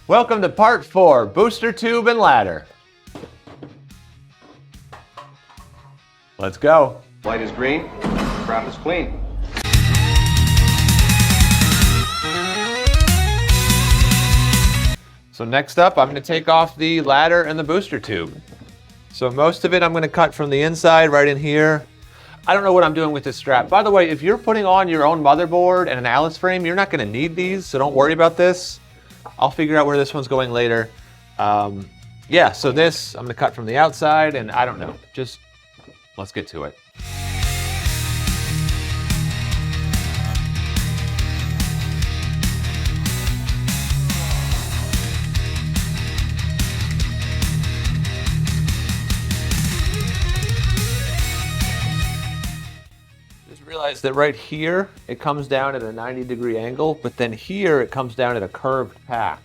Welcome to part 4, booster tube and ladder. Let's go. Light is green, crop is clean. So next up, I'm going to take off the ladder and the booster tube. So most of it I'm going to cut from the inside right in here. I don't know what I'm doing with this strap. By the way, if you're putting on your own motherboard and an Alice frame, you're not going to need these, so don't worry about this. I'll figure out where this one's going later. Yeah, so this, I'm going to cut from the outside, and I don't know. Just let's get to it. Realize that right here it comes down at a 90-degree angle, but then here it comes down at a curved pack.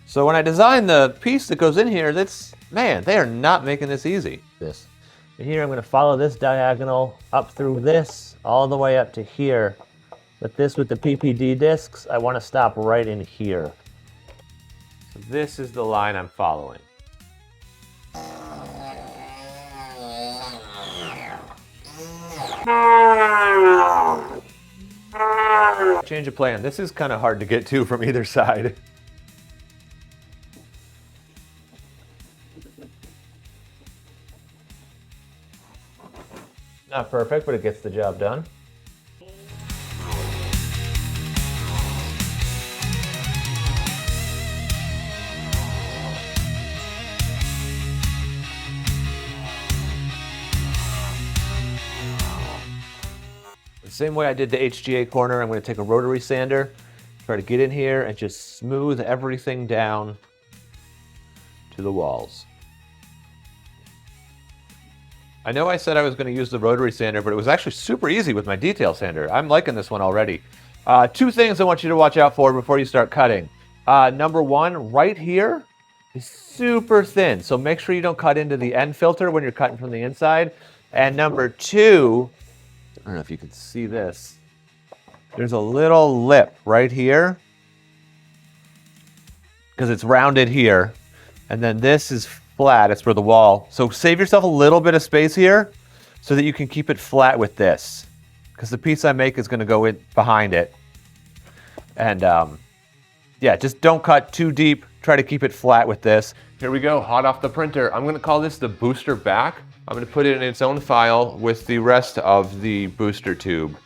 So when I design the piece that goes in here, man, they are not making this easy. And here I'm going to follow this diagonal up through this all the way up to here. But this with the PPD discs, I want to stop right in here. So this is the line I'm following. Change of plan. This is kind of hard to get to from either side. Not perfect, but it gets the job done. Same way I did the HGA corner, I'm going to take a rotary sander, try to get in here and just smooth everything down to the walls. I know I said I was going to use the rotary sander, but it was actually super easy with my detail sander. I'm liking this one already. Two things I want you to watch out for before you start cutting. Number one, right here is super thin, so make sure you don't cut into the end filter when you're cutting from the inside. And number two, I don't know if you can see this. There's a little lip right here because it's rounded here. And then this is flat. It's for the wall. So save yourself a little bit of space here so that you can keep it flat with this, because the piece I make is going to go in behind it. And yeah, just don't cut too deep. Try to keep it flat with this. Here we go, hot off the printer. I'm going to call this the booster back. I'm going to put it in its own file with the rest of the booster tube.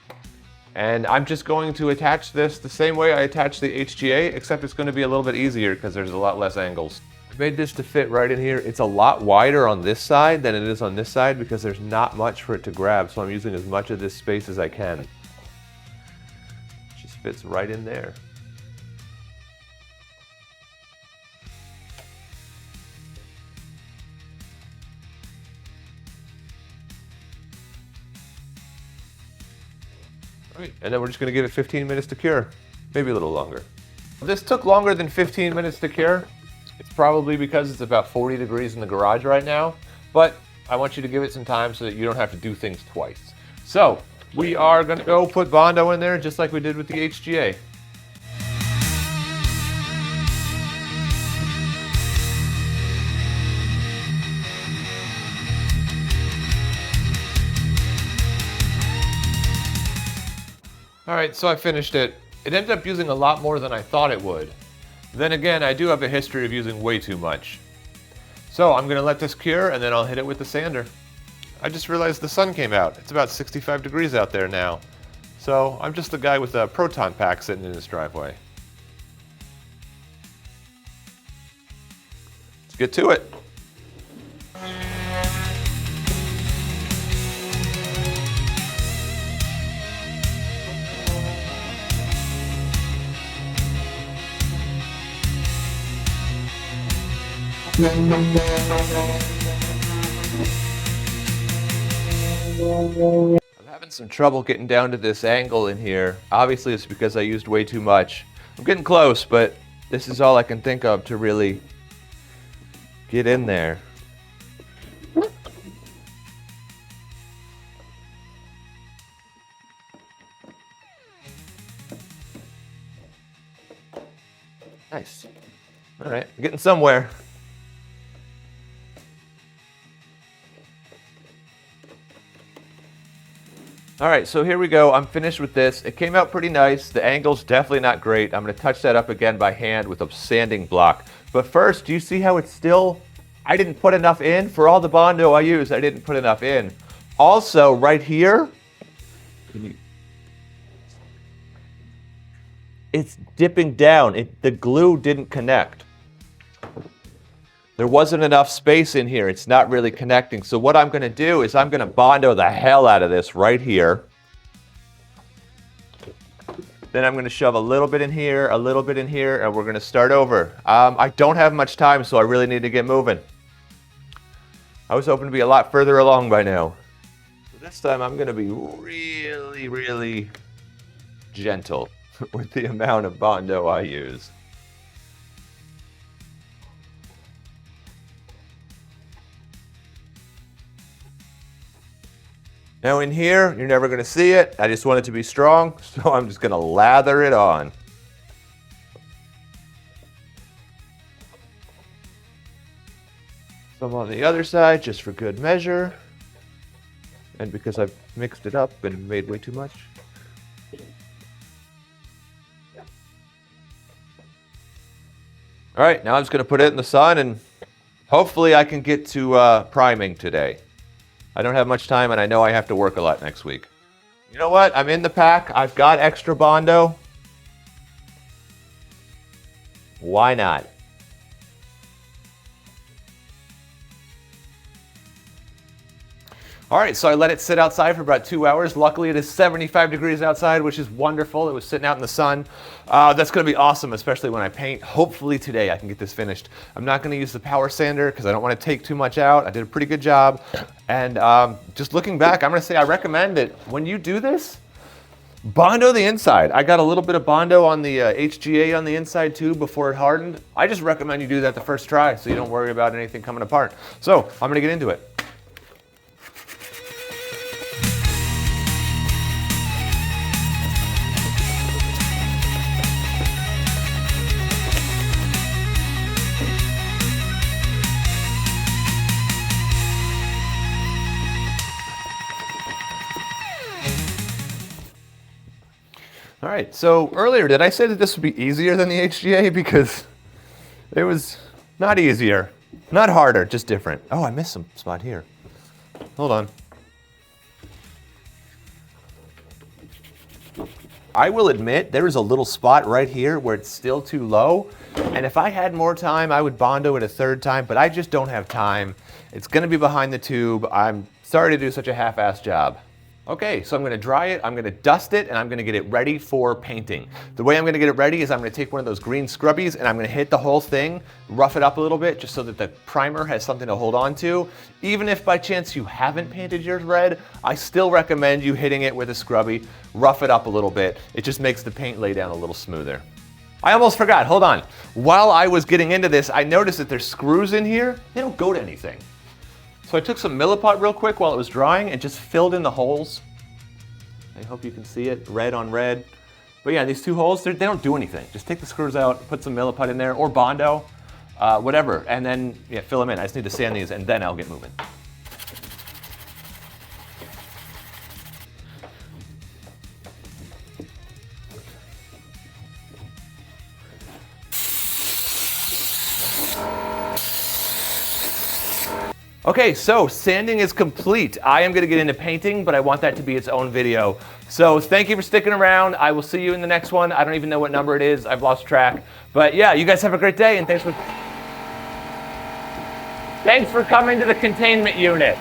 And I'm just going to attach this the same way I attach the HGA, except it's going to be a little bit easier because there's a lot less angles. I made this to fit right in here. It's a lot wider on this side than it is on this side because there's not much for it to grab, so I'm using as much of this space as I can. It just fits right in there. Right, and then we're just going to give it 15 minutes to cure, maybe a little longer. This took longer than 15 minutes to cure. It's probably because it's about 40 degrees in the garage right now, but I want you to give it some time so that you don't have to do things twice. So we are going to go put Bondo in there just like we did with the HGA. All right, so I finished it. It ended up using a lot more than I thought it would. Then again, I do have a history of using way too much. So I'm gonna let this cure and then I'll hit it with the sander. I just realized the sun came out. It's about 65 degrees out there now. So I'm just the guy with a Proton Pack sitting in his driveway. Let's get to it. I'm having some trouble getting down to this angle in here. Obviously it's because I used way too much. I'm getting close, but this is all I can think of to really get in there. Nice. All right, getting somewhere. All right, so here we go. I'm finished with this. It came out pretty nice. The angle's definitely not great. I'm going to touch that up again by hand with a sanding block. But first, do you see how it's still... I didn't put enough in? For all the Bondo I used, I didn't put enough in. Also, right here, it's dipping down. The glue didn't connect. There wasn't enough space in here. It's not really connecting. So what I'm going to do is I'm going to Bondo the hell out of this right here. Then I'm going to shove a little bit in here, a little bit in here, and we're going to start over. I don't have much time, so I really need to get moving. I was hoping to be a lot further along by now. So this time I'm going to be really, really gentle with the amount of Bondo I use. Now in here, you're never going to see it. I just want it to be strong, so I'm just going to lather it on. Some on the other side, just for good measure. And because I've mixed it up and made way too much. All right, now I'm just going to put it in the sun, and hopefully I can get to priming today. I don't have much time, and I know I have to work a lot next week. You know what? I'm in the pack. I've got extra Bondo. Why not? All right, so I let it sit outside for about 2 hours. Luckily, it is 75 degrees outside, which is wonderful. It was sitting out in the sun. That's going to be awesome, especially when I paint. Hopefully today I can get this finished. I'm not going to use the power sander because I don't want to take too much out. I did a pretty good job. And just looking back, I'm going to say I recommend it. When you do this, Bondo the inside. I got a little bit of Bondo on the HGA on the inside too before it hardened. I just recommend you do that the first try so you don't worry about anything coming apart. So I'm going to get into it. All right, so earlier, did I say that this would be easier than the HGA? Because it was not easier, not harder, just different. Oh, I missed some spot here. Hold on. I will admit there is a little spot right here where it's still too low. And if I had more time, I would Bondo it a third time, but I just don't have time. It's gonna be behind the tube. I'm sorry to do such a half-assed job. Okay, so I'm going to dry it, I'm going to dust it, and I'm going to get it ready for painting. The way I'm going to get it ready is I'm going to take one of those green scrubbies and I'm going to hit the whole thing, rough it up a little bit just so that the primer has something to hold on to. Even if by chance you haven't painted yours red, I still recommend you hitting it with a scrubby, rough it up a little bit. It just makes the paint lay down a little smoother. I almost forgot, hold on. While I was getting into this, I noticed that there's screws in here. They don't go to anything. So I took some Milliput real quick while it was drying and just filled in the holes. I hope you can see it, red on red. But yeah, these two holes, they don't do anything. Just take the screws out, put some Milliput in there, or Bondo, whatever, and then yeah, fill them in. I just need to sand these and then I'll get moving. Okay, so sanding is complete. I am gonna get into painting, but I want that to be its own video. So thank you for sticking around. I will see you in the next one. I don't even know what number it is. I've lost track. But yeah, you guys have a great day and thanks for coming to the containment unit.